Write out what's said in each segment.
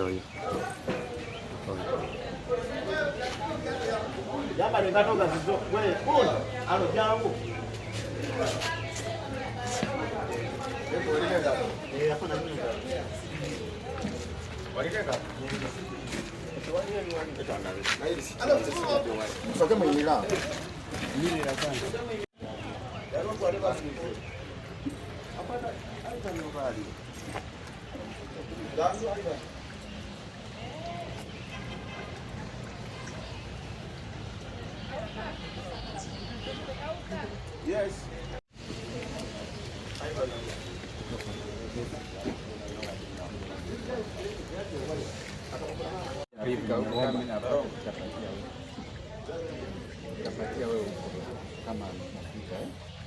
Sorry. Jamba nikatoka zizo wewe kuna ano jangu. Hapana mimi. Walikeka. Soke mwinira. Mimi la kwanza. Yaro kwa leba siku. Hapana aita ni mbali. Jangu aita. Yes.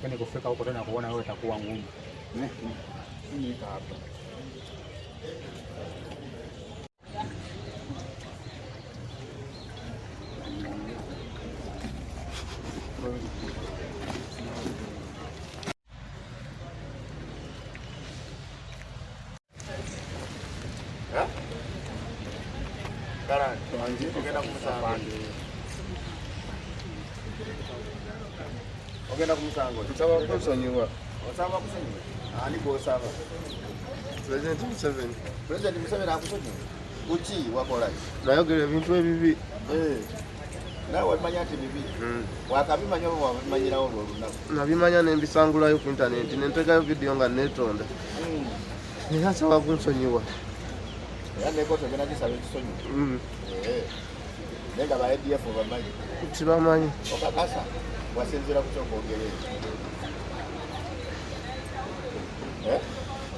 Kwani kufika huko tena kuona wewe itakuwa ngumu. Ni hapa. Karang, ogenda kumusango. Ogenda kumusango. Nsaba kusonyiwa. Osaba kusonyiwa. Ani ko osaba. President Museveni. President Museveni akusonyiwa. Uchi wakola. Nayogera ebintu ebibi. Nawe wamanya ati bibi. Wakabimanya wamanyirawo olwo. Nabimanya ne mbisangulayo ku internet nentekayo video nga netonda. Era nsaba kunsonyiwa. Yane koto gena kisaba ekisonyiwa. Nenga ba ADF bamanyi. Tibamanyi. Okakasa wasinzira kuchoko ogerere.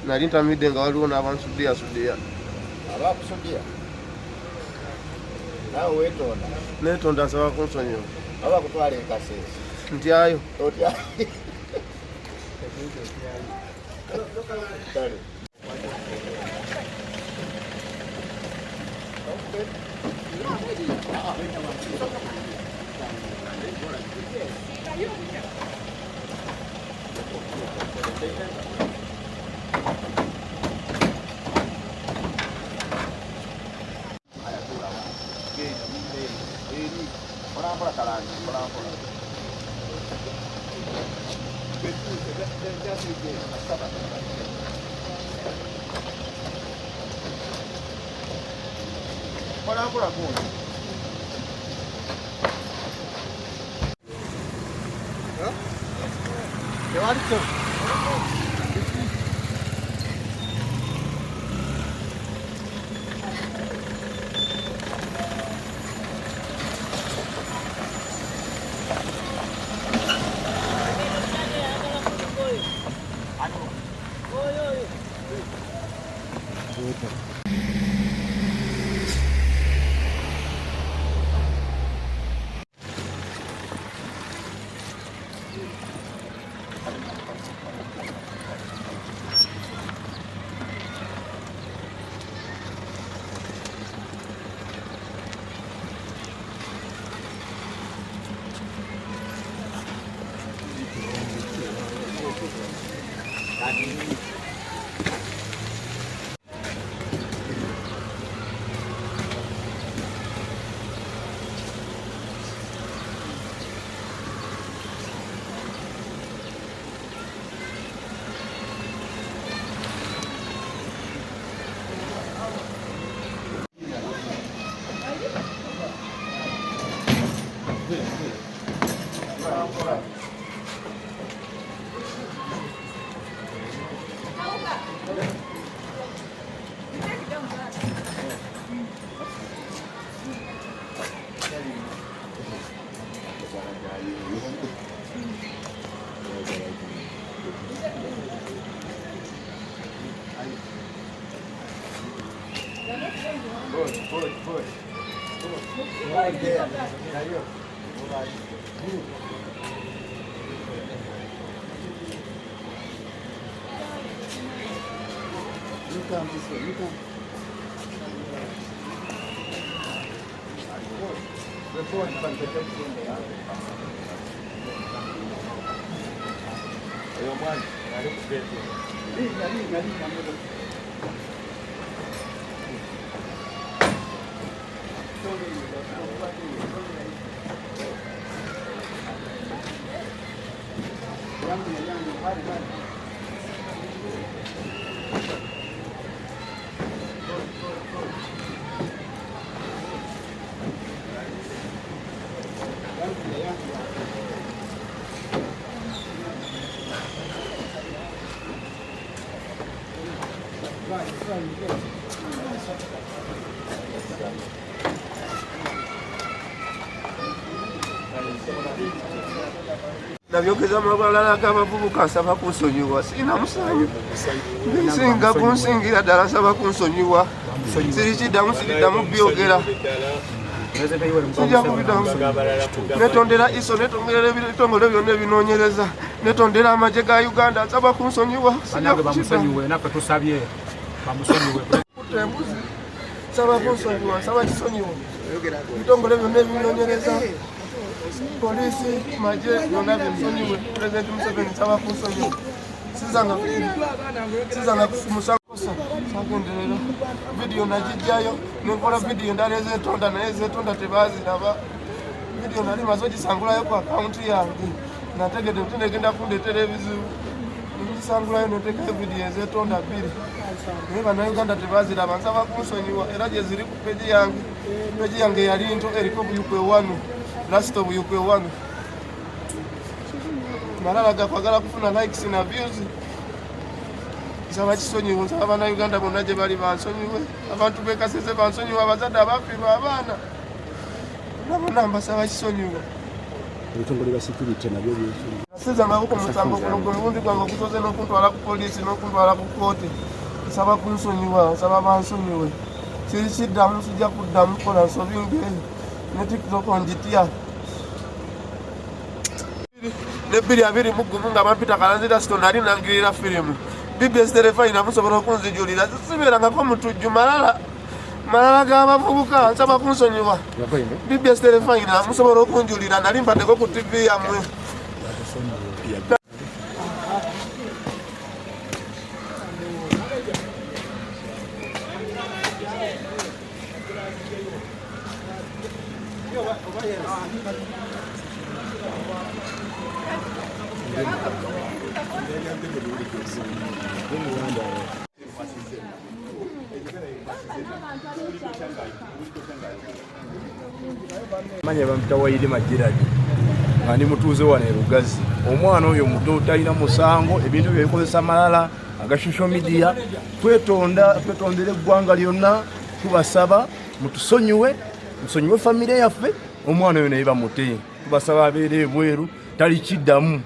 Nali ntamidde nga waliwo n'abansudiya. Abakusudiya? Nawe weetonda? Neetonda nsaba kunsonyiwa. Abakutwala e Kasese? Ntyayo. Otyayo? Kale. Por agora. Eu acho que Push. Right there. Now you. Right. You come this way. You come. Before you can take everything there. Ayo man, ada betul. Ini. nabyogeza amabalala g'abavubuka nsaba kunsonyiwa sirina musango nsinga kunsingira ddala nsaba kunsonyiwa sirikiddamu siriddamu byogera sijja kubiddamu netondera iso netondera ebitongole byonna ebinoonyereza netondera amagye ga Uganda nsaba kunsonyiwa sijja kukiddamu embuzi nsaba kunsonyiwa nsaba kisonyiwa ebitongole byonna ebinoonyereza polisi magye byonna binsonyiwe Pulezidenti Museveni nsaba kunsonyiwa sizanga musakosa sagenderera vidiyo nagijjayo nenkola vidiyo endala ezeetonda naye ezeetonda tebaziraba vidiyo nali maze ogisangulayo ku akawunti yange nategedde nti negenda kundeetera ebizibu negisangulayo nentekayo vidiyo ezeetonda 2 naye bannayuganda tebaziraba nsaba kunsonyiwa era gye ziri ku peji yange yali nto eriko buyukwe 1 lasito buyukwe 1 malala gakwagala kufuna likes na views nsaba kisonyiwa nsaba bannayuganda bonna gye bali bansonyiwe abantu b'e Kasese bansonyiwe abazadde abafiirwa abaana bonna mbasaba kisonyiwa ebitongole bya security nabyo nasizangaku ku musango guno gwe mulundi gwange okusoze n'okuntwala ku poliisi n'okuntwala ku kooti nsaba kunsonyiwa nsaba bansonyiwe sirikiddamu sijja kuddamu kukola nsobi ng'eyo ne TikTok ngitya ne 2021 nga bampita Kalanzira Sito nali nangirira firimu BBS Terefayina musobola okunzijulira sibeerangako mutujju malala g'abavubuka nsaba kunsonyiwa BBS Terefayina musobola okunjulira nali mpaddeko ku TV yammwe manya bampita Eyeyita Giradi nga ndi mutuuze wano e Lugazi. Omwana oyo muto talina musango, ebintu bye bikozesa malala aga social media. Twetondere eggwanga lyonna, tubasaba mutusonyiwe, musonyiwe famire yaffe. Omwana oyo naye bamute, tubasaba abeere ebweru, tali kiddamu.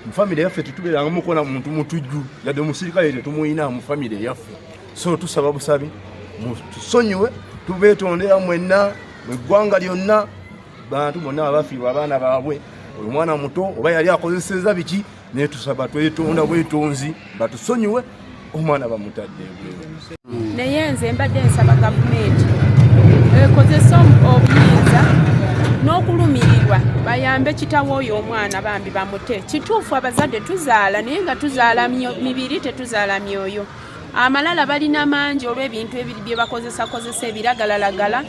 Mu famire yaffe tetubeeranga mukola muntu mutujju, yadde omusirikale tetumuyina mu famire yaffe. So tusaba busabi mutusonyiwe, tubeetondera mwenna mu ggwanga lyonna, bantu bonna abafiirwa abaana baabwe. Oyo mwana muto oba yali akozeseza biki, naye tusaba twetonda bwetonzi batusonyiwe, omwana bamutadde ebweru. Naye nze mbadde nsaba gavumenti ekozesa obuyinza n'okulumirirwa bayambe kitawo oyo omwana bambi bamute. Kituufu abazadde tuzaala naye nga tuzaala mibiri tetuzaala myoyo. Amalala balina mangi olw'ebintu ebiri bye bakozesa ebiragalalagala.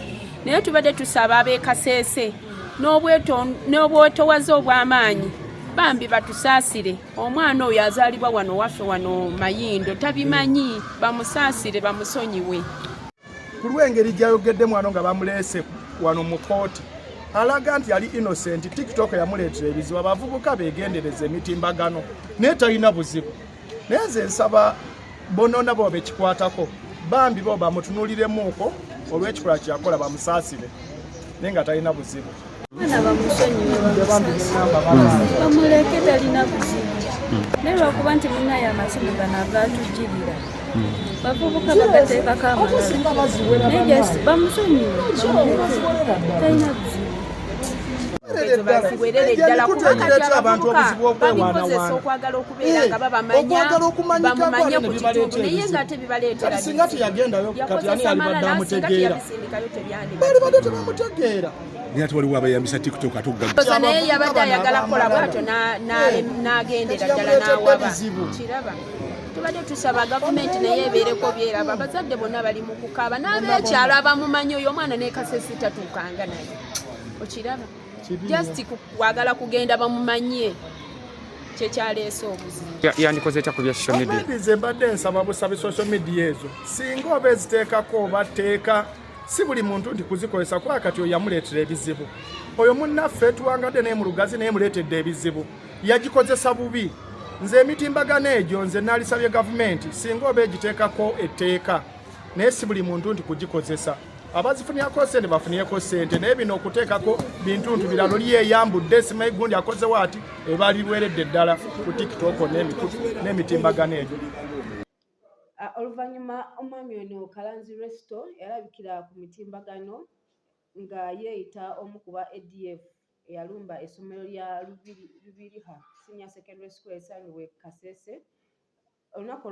Naye tubadde tusaba ab'e Kasese n'obwetowaze obw'amaanyi bambi batusaasire. Omwana oyo azaalibwa wano waffe wano Mayindo tabimanyi, bamusaasire bamusonyiwe. Ku lw'engeri gy'ayogedde mwana nga bamuleese wano mu Kooti alaga nti yali innocent. TikTok yamuleetera ebizibu, abavubuka beegendereza emitimbagano naye talina buzibu. Naye nze nsaba bonna bo bekikwatako bambi bo bamutunuuliremuuko olw'ekikola kyakola bamusaasire naye nga talina buzibu. Mwana bamusonyiwe bamuleke talina buzibu. Naye lwakuba nti munaye amasimu gano agaatujjirira bavubuka bagateekako amalala naye bamusonyiwe talina buzibu. Baziwerere ddala kubanga abavubuka babikozesa okwagala okubeera nga bamumanye ku kituufu naye ng'ate bibaleetera singa teyagendayo kati ani alibadde amutegeera bali badde tebamutegeera. Naye ate waliwo abayambisa TikTok atugagga naye yabadde ayagala kukola bwatyo n'agendera ddala n'awaba kiraba. Tubadde tusaba gavumenti naye ebeereko byeraba. Abazadde bonna bali mu kukaaba n'ab'ekyalo abamumanyi oyo omwana ne Kasese tatuukanga naye okiraba. Just kwagala kugenda bamumanye kyekyaleese obuzibu. Yandikoze etya ku bya social media? maybe nze mbadde nsaba busabi social media ezo singa oba eziteekako oba teeka si buli muntu nti kuzikozesa kuba kati oyo yamuleetera ebizibu. Oyo munnaffe tuwangadde naye mu lugazi naye muleetedde ebizibu yagikozesa bubi. Nze emitimbagano egyo nze naalisabye gavumenti singa oba egiteekako etteeka naye si buli muntu nti kugikozesa. Abazifunirako sente bafunireko sente naye bino okuteekako bintu biralo lyeyambudde simanyi gundi akozewo ati eba liweredde ddala ku TikTok n'emitimbagano egyo. Oluvannyuma omwami ono Kalanzi Resto yalabikira ku mitimbagano nga yeeyita omu ku ba ADF eyalumba essomero lya Lubiriha Senior Secondary School esangibwa Kasese. Olunaku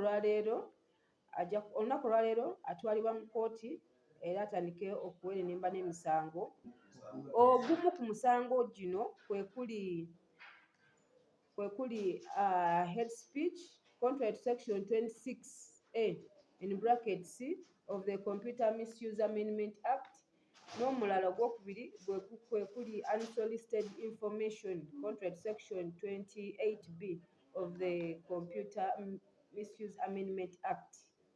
olwaleero atwalibwa mu kooti era atandike okuweerera n'emisango. Ogumu ku musango gino kwe kuli hate speech contrary to section 26A in brackets C of the Computer Misuse Amendment Act, n'omulala ogwokubiri kwe kuli unsolicited information contrary to section 28B of the Computer Misuse Amendment Act.